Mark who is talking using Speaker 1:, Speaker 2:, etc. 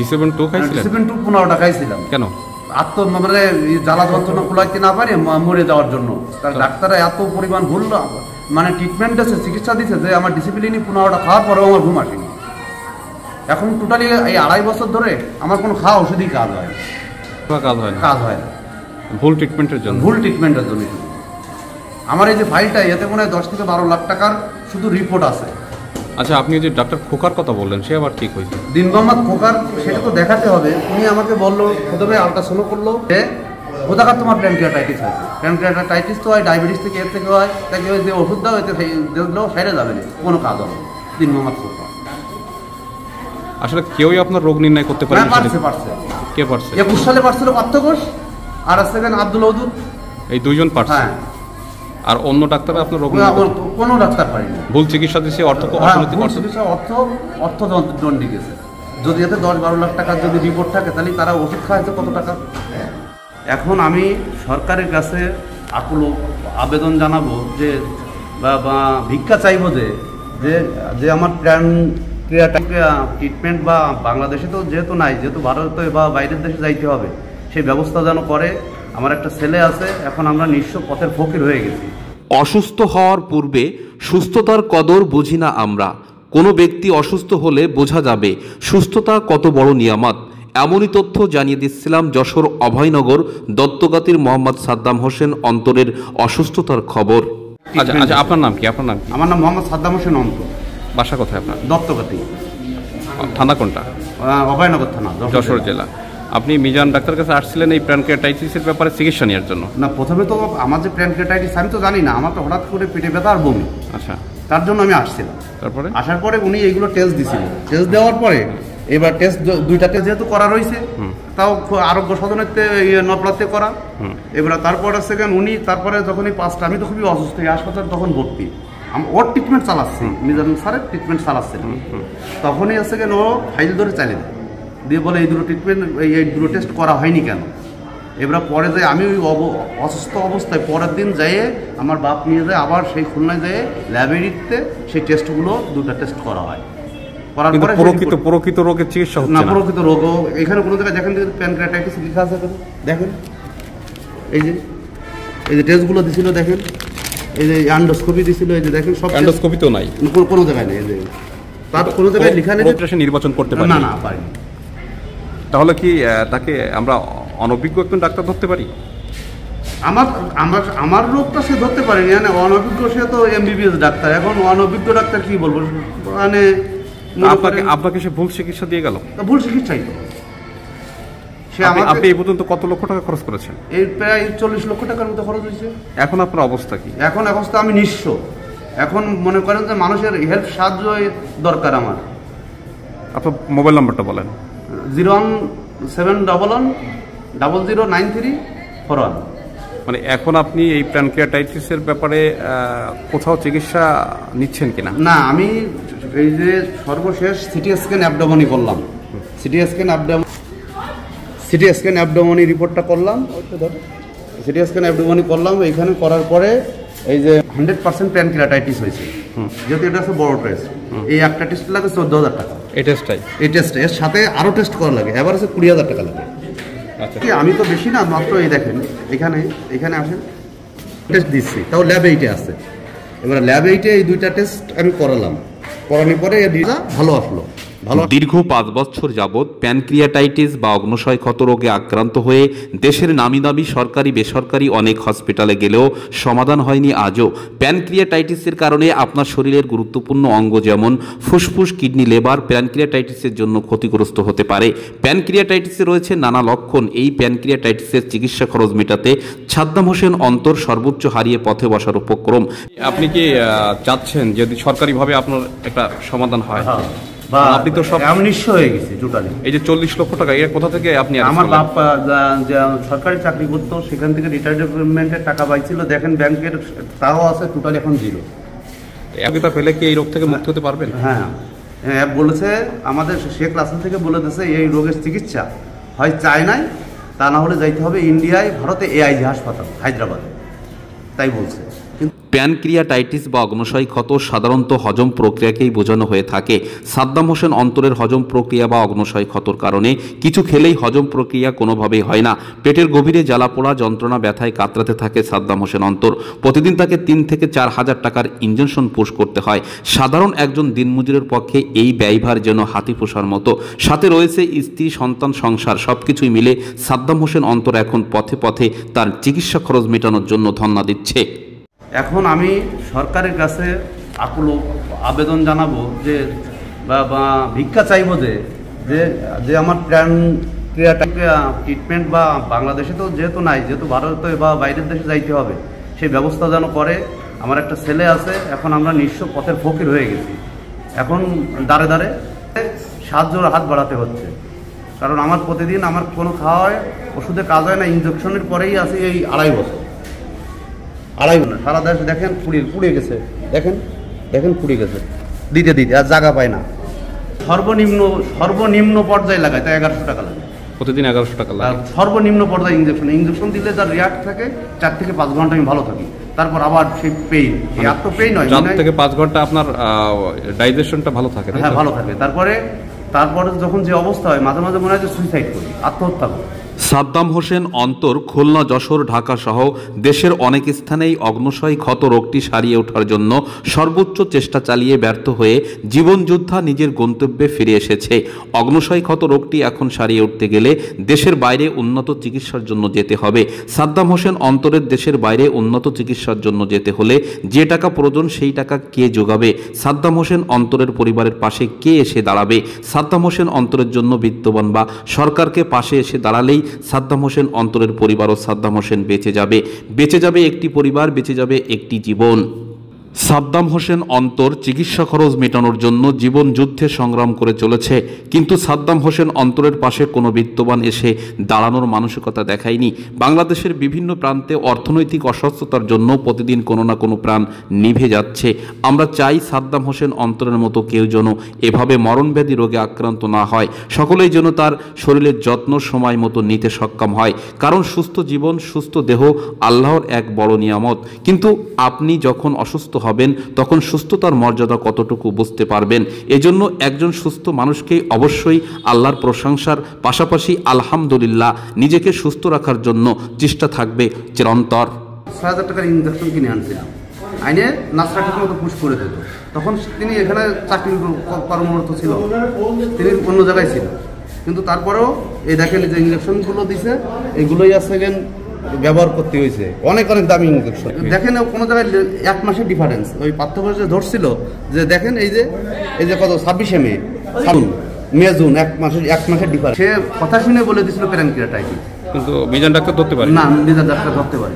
Speaker 1: D7-2 খাইছিলেন?
Speaker 2: D7-2 15টা খাইছিলাম।
Speaker 1: কেন?
Speaker 2: মানে জ্বালা যন্ত্রণা কুলাইতে না পারে মরে যাওয়ার জন্য। তার ডাক্তাররা এত পরিমাণ ভুল মানে ট্রিটমেন্ট দিচ্ছে, চিকিৎসা দিচ্ছে যে আমার ডিসিপ্লিনই 15টা খাওয়ার পরেও আমার ঘুম আসেনি। এখন টোটালি এই 2.5 বছর ধরে আমার কোনো খাওয়া ওষুধই কাজ হয় না।
Speaker 1: ভুল ট্রিটমেন্টের জন্য।
Speaker 2: আমার এই যে ফাইলটা এতে মনে হয় 10 থেকে 12 লাখ টাকার শুধু রিপোর্ট আছে।
Speaker 1: আচ্ছা, আপনি যে ডাক্তার খোকার কথা বললেন, সে আবার ঠিক হয়েছে?
Speaker 2: দিন মোহাম্মদ খোকার, সেটা তো দেখাতে হবে। উনি আমাকে বললো, প্রথমে আল্ট্রাসাউন্ড করলো যে খোদাকার তোমার প্যানক্রিয়াটাইটিস আছে। প্যানক্রিয়াটাইটিস তো হয় ডায়াবেটিস থেকে, এর থেকে হয়, তাকে যে ওষুধ দাও এতে দেখলেও সেরে যাবে না, কোনো কাজ হবে। দিন মোহাম্মদ খোকার
Speaker 1: আসলে কেউই আপনার রোগ নির্ণয় করতে পারে?
Speaker 2: পারছে।
Speaker 1: কে পারছে?
Speaker 2: 21 সালে পারছিল পার্থ ঘোষ, আর সেকেন্ড আব্দুল ওদুদ,
Speaker 1: এই দুইজন পারছে।
Speaker 2: হ্যাঁ।
Speaker 1: আর অন্য ডাক্তার আপনার রোগ
Speaker 2: কোনো ডাক্তার পারেনি।
Speaker 1: ভুল চিকিৎসা দিচ্ছে,
Speaker 2: অর্থদণ্ডী গেছে। যদি এতে 10-12 লাখ টাকার যদি রিপোর্ট থাকে, তাহলে তারা ওষুধ খাওয়াচ্ছে কত টাকা। এখন আমি সরকারের কাছে আকুল আবেদন জানাবো যে বা ভিক্ষা চাইবো যে আমার ট্রিটমেন্ট বা বাংলাদেশে তো যেহেতু নাই, যেহেতু ভারতে বা বাইরের দেশে যাইতে হবে, সেই ব্যবস্থা যেন করে। আমার একটা ছেলে আছে, এখন আমরা নিঃস্ব পথের ফকির হয়ে গেছি।
Speaker 3: অসুস্থ হওয়ার পূর্বে সুস্থতার কদর বুঝি না আমরা। কোনো ব্যক্তি অসুস্থ হলে বোঝা যাবে সুস্থতা কত বড় নিয়ামত। এমনই তথ্য জানিয়ে দিচ্ছিলাম যশোর অভয়নগর দত্তগাতির মোহাম্মদ সাদ্দাম হোসেন অন্তরের অসুস্থতার খবর।
Speaker 1: আচ্ছা, আপনার নাম কি?
Speaker 2: আমার নাম মোহাম্মদ সাদ্দাম হোসেন অন্তর।
Speaker 1: বাসা কোথায় আপনার?
Speaker 2: দত্তগাতি।
Speaker 1: থানা কোনটা?
Speaker 2: অভয়নগর থানা,
Speaker 1: যশোর জেলা। আপনি মিজান ডাক্তার কাছে আসছিলেন এই প্যানক্রিয়াটাইটিসের ব্যাপারে চিকিৎসা নেওয়ার জন্য?
Speaker 2: না, প্রথমে তো আমার যে প্যানক্রিয়াটাইটিস আমি তো জানি না, আমার তো হঠাৎ করে পেটে ব্যথা আর বমি।
Speaker 1: আচ্ছা,
Speaker 2: তার জন্য আমি আসছিলাম।
Speaker 1: তারপরে
Speaker 2: আসার পরে উনি এইগুলো টেস্ট দিছিল। টেস্ট দেওয়ার পরে এবার দুইটা টেস্ট যেহেতু করা রয়েছে, তাও আরোগ্য সদনের নপলাতে করা। এবার তারপরে সেকেন্ড উনি, তারপরে যখন এই 5টা, আমি তো খুবই অসুস্থ, হাসপাতাল তখন ভর্তি, ওর ট্রিটমেন্ট চালাচ্ছি, মিজান স্যারের ট্রিটমেন্ট চালাচ্ছে। তখনই সেকেন্ড ও ফাইল ধরে চালিয়ে দেয়, দিয়ে বলে এই দুটো ট্রিটমেন্ট, এই দুটো টেস্ট করা হয়নি কেন। এবার পরে যাই আমি ওই অসুস্থ অবস্থায় পরের দিন যাইয়ে আমার বাপ নিয়ে যায় আবার সেই খুলনায় যেয়ে ল্যাবরেটরিতে সেই টেস্টগুলো, দুটো টেস্ট করা হয়। করার পরে
Speaker 1: প্রকৃত রোগের চিকিৎসা হচ্ছে না।
Speaker 2: প্রকৃত রোগ এখানে কোনো জায়গায় দেখেন প্যানক্রিয়াটাইটিস লেখা আছে, দেখেন এই যে টেস্টগুলো দিছিল, দেখেন এই যে অ্যান্ডোস্কোপি দিছিল, এই যে দেখেন সব।
Speaker 1: অ্যান্ডোস্কোপি তো নাই,
Speaker 2: কোনো জায়গায় নেই। এই যে তার কোনো জায়গায় লেখা নেই
Speaker 1: নির্বাচন করতে পারি
Speaker 2: না পারি।
Speaker 1: তাহলে কি তাকে আমরা অনভিজ্ঞ একজন ডাক্তার ধরতে পারি?
Speaker 2: আমার রোগটা সে ধরতে পারেনি, মানে অনভিজ্ঞ, সে তো MBBS ডাক্তার। এখন অনভিজ্ঞ ডাক্তার কি বলবো, মানে
Speaker 1: আপনাকে সে ভুল চিকিৎসা দিয়ে গেল।
Speaker 2: ভুল চিকিৎসাই তো সে।
Speaker 1: আপনি এই পর্যন্ত কত লক্ষ টাকা খরচ করেছেন?
Speaker 2: এই প্রায় 40 লক্ষ টাকার মতো খরচ হয়েছে।
Speaker 1: এখন আপনার অবস্থা কি? এখন
Speaker 2: অবস্থা আমি নিঃস্ব। এখন মনে করেন যে মানুষের হেল্প, সাহায্য দরকার আমার।
Speaker 1: আপনার মোবাইল নাম্বারটা বলেন।
Speaker 2: 01700009341।
Speaker 1: মানে এখন আপনি এই প্যানক্রিয়াটাইটিসের ব্যাপারে কোথাও চিকিৎসা নিচ্ছেন কিনা?
Speaker 2: না, আমি এই যে সর্বশেষ সিটি স্ক্যান করলাম। সিটি স্ক্যান অ্যাবডোমেনি রিপোর্টটা করলাম। সিটি স্ক্যান অ্যাবডোমেনি করলাম। এইখানে করার পরে এই যে 100% প্যানক্রিয়াটাইটিস হয়েছে। যেহেতু এটা হচ্ছে বড় টেস্ট, এই একটা টেস্ট লাগে 14,000 টাকা। এই টেস্ট এর সাথে আরো টেস্ট করা লাগে, এবার হচ্ছে 20,000 টাকা লাগে। আমি তো বেশি না, মাত্র এই দেখেন এখানে আসেন টেস্ট দিচ্ছি, তাও ল্যাব 8-এ আছে। এবার ল্যাব 8-এ এই দুইটা টেস্ট আমি করালাম, করানোর পরে ভালো আসলো।
Speaker 3: দীর্ঘ 5 বছর যাবৎ প্যানক্রিয়াটাইটিস বা অগ্ন্যশয় ক্ষত রোগে আক্রান্ত হয়ে দেশের নামিদামি সরকারি বেসরকারি অনেক হসপিটালে গেলেও সমাধান হয়নি আজও। প্যানক্রিয়াটাইটিসের কারণে আপনার শরীরের গুরুত্বপূর্ণ অঙ্গ যেমন ফুসফুস, কিডনি, লেবার প্যানক্রিয়াটাইটিসের জন্য ক্ষতিগ্রস্ত হতে পারে। প্যানক্রিয়াটাইটিসে রয়েছে নানা লক্ষণ। এই প্যানক্রিয়াটাইটিসের চিকিৎসা খরচ মেটাতে সাদ্দাম হোসেন অন্তর সর্বোচ্চ হারিয়ে পথে বসার উপক্রম।
Speaker 1: আপনি কি চাচ্ছেন যদি সরকারিভাবে আপনার একটা সমাধান হয়?
Speaker 2: আপনি তো সব নিঃস্ব হয়ে গেছে টোটালি।
Speaker 1: এই যে 40 লক্ষ টাকা, এর কোথা থেকে আপনি?
Speaker 2: আমার বাপ সরকারি চাকরি করতো, সেখান থেকে রিটায়ারমেন্টের টাকা পাইছিল, দেখেন ব্যাংকের তাও আছে, টোটালি এখন 0।
Speaker 1: পেলে কি এই রোগ থেকে মুক্ত হতে পারবেন?
Speaker 2: হ্যাঁ, বলেছে আমাদের শেখ রাসেল থেকে বলে দিয়েছে এই রোগের চিকিৎসা হয় চায়নায়, তা না হলে যাইতে হবে ইন্ডিয়ায়, ভারতে AIG হাসপাতাল হায়দ্রাবাদে, তাই বলছে। কিন্তু
Speaker 3: প্যানক্রিয়াটাইটিস বা অগ্ন্যাশয় ক্ষত সাধারণত হজম প্রক্রিয়াকেই বোঝানো হয়ে থাকে। সাদ্দাম হোসেন অন্তরের হজম প্রক্রিয়া বা অগ্ন্যাশয় ক্ষতর কারণে কিছু খেলেই হজম প্রক্রিয়া কোনোভাবেই হয় না। পেটের গভীরে জ্বালাপোড়া, যন্ত্রণা, ব্যথায় কাতরাতে থাকে সাদ্দাম হোসেন অন্তর। প্রতিদিন তাকে 3 থেকে 4 হাজার টাকার ইনজেকশন পুশ করতে হয়। সাধারণ একজন দিনমজুরের পক্ষে এই ব্যয়ভার যেন হাতি পোষার মতো। সাথে রয়েছে স্ত্রী, সন্তান, সংসার, সবকিছুই মিলে সাদ্দাম হোসেন অন্তর এখন পথে পথে তার চিকিৎসা খরচ মেটানোর জন্য ধন্না দিচ্ছে।
Speaker 2: এখন আমি সরকারের কাছে আকুল আবেদন জানাবো যে বা ভিক্ষা চাইবো যে আমার ট্রিটমেন্ট বা বাংলাদেশে তো যেহেতু নাই, যেহেতু ভারতে বা বাইরের দেশে যাইতে হবে, সেই ব্যবস্থা যেন করে। আমার একটা ছেলে আছে, এখন আমরা নিঃস্ব পথের ফকির হয়ে গেছি। এখন দাঁড়ে দাঁড়ে সাহায্যের হাত বাড়াতে হচ্ছে, কারণ আমার প্রতিদিন আমার কোনো খাওয়া হয়, ওষুধে কাজ হয় না। ইনজেকশনের পরেই আছে এই 2.5 বছর, 2.5 বছর সারা দেশ দেখেন পুড়িয়ে গেছে, দেখেন পুড়িয়ে গেছে, দিতে আর জায়গা পায় না। সর্বনিম্ন পর্যায়ে লাগায় তাই 1100 টাকা লাগে,
Speaker 1: প্রতিদিন 1100 টাকা লাগে।
Speaker 2: সর্বনিম্ন পর্যায়ে ইঞ্জেকশন দিলে যার রিয়াক্ট থাকে 4 থেকে 5 ঘন্টা আমি ভালো থাকি, তারপর আবার সেই পেইন, এত পেইন হয়
Speaker 1: 4 থেকে 5 ঘন্টা আপনার ডাইজেশনটা ভালো থাকে।
Speaker 2: হ্যাঁ, ভালো থাকে। তারপরে যখন যে অবস্থা হয়, মাঝে মাঝে মনে হয় যে সুইসাইড করি, আত্মহত্যা করি।
Speaker 3: সাদ্দাম হোসেন অন্তর খুলনা, যশোর, ঢাকা সহ দেশের অনেক স্থানেই অগ্ন্যাশয় ক্ষত রোগটি সারিয়ে ওঠার জন্য সর্বোচ্চ চেষ্টা চালিয়ে ব্যর্থ হয়ে জীবনযোদ্ধা নিজের গন্তব্যে ফিরে এসেছে। অগ্ন্যাশয় ক্ষত রোগটি এখন সারিয়ে উঠতে গেলে দেশের বাইরে উন্নত চিকিৎসার জন্য যেতে হবে। সাদ্দাম হোসেন অন্তরের দেশের বাইরে উন্নত চিকিৎসার জন্য যেতে হলে যে টাকা প্রয়োজন সেই টাকা কে যোগাবে? সাদ্দাম হোসেন অন্তরের পরিবারের পাশে কে এসে দাঁড়াবে? সাদ্দাম হোসেন অন্তরের জন্য বিত্তবান বা সরকারকে পাশে এসে দাঁড়ালেই সাদ্দাম হোসেন অন্তরের পরিবার ও সাদ্দাম হোসেন বেঁচে যাবে একটি পরিবার, বেঁচে যাবে একটি জীবন। সাদ্দাম হোসেন অন্তর চিকিৎসা খরচ মেটানোর জন্য জীবন যুদ্ধে সংগ্রাম করে চলেছে, কিন্তু সাদ্দাম হোসেন অন্তরের পাশে কোনো বিত্তবান এসে দাঁড়ানোর মানসিকতা দেখায়নি। বাংলাদেশের বিভিন্ন প্রান্তে অর্থনৈতিক অসুস্থতার জন্য প্রতিদিন কোনো না কোনো প্রাণ নিভে যাচ্ছে। আমরা চাই সাদ্দাম হোসেন অন্তরের মতো কেউ যেন এভাবে মরণব্যাধি রোগে আক্রান্ত না হয়। সকলেই যেন তার শরীরের যত্ন সময় মতো নিতে সক্ষম হয়, কারণ সুস্থ জীবন, সুস্থ দেহ আল্লাহর এক বড় নিয়ামত। কিন্তু আপনি যখন অসুস্থ হবেন তখন সুস্থতার মর্যাদা কতটুকু বুঝতে পারবেন। এজন্য একজন সুস্থ মানুষকে অবশ্যই আল্লাহর প্রশংসার পাশাপাশি আলহামদুলিল্লাহ নিজেকে সুস্থ রাখার জন্য চেষ্টা থাকবে চিরন্তর।
Speaker 2: 6,000 টাকার ইনজেকশন কিনে আনছিলাম, আইনে নার্সরা ঠিক মতো পুশ করে দিত। তখন তিনি এখানে চাকরি কর্মরত ছিল, তিনি অন্য জায়গায় ছিল, কিন্তু তারপরেও এই দেখেন যে ইনজেকশনগুলো দিছে, এগুলোই আছে ব্যবহার করতে হয়েছে, অনেক দামি ইনজেকশন। দেখেন কোনো জায়গায় 1 মাসের ডিফারেন্স, ওই পার্থক্য ধরছিল যে দেখেন এই যে কত 26শে মে জুন 1 মাসের ডিফারেন্স। সে কথা শুনে বলে দিছিল প্যানক্রিয়াটাইটিস,
Speaker 1: কিন্তু মিজান ডাক্তার ধরতে পারে
Speaker 2: না, মিজান ডাক্তার ধরতে পারে।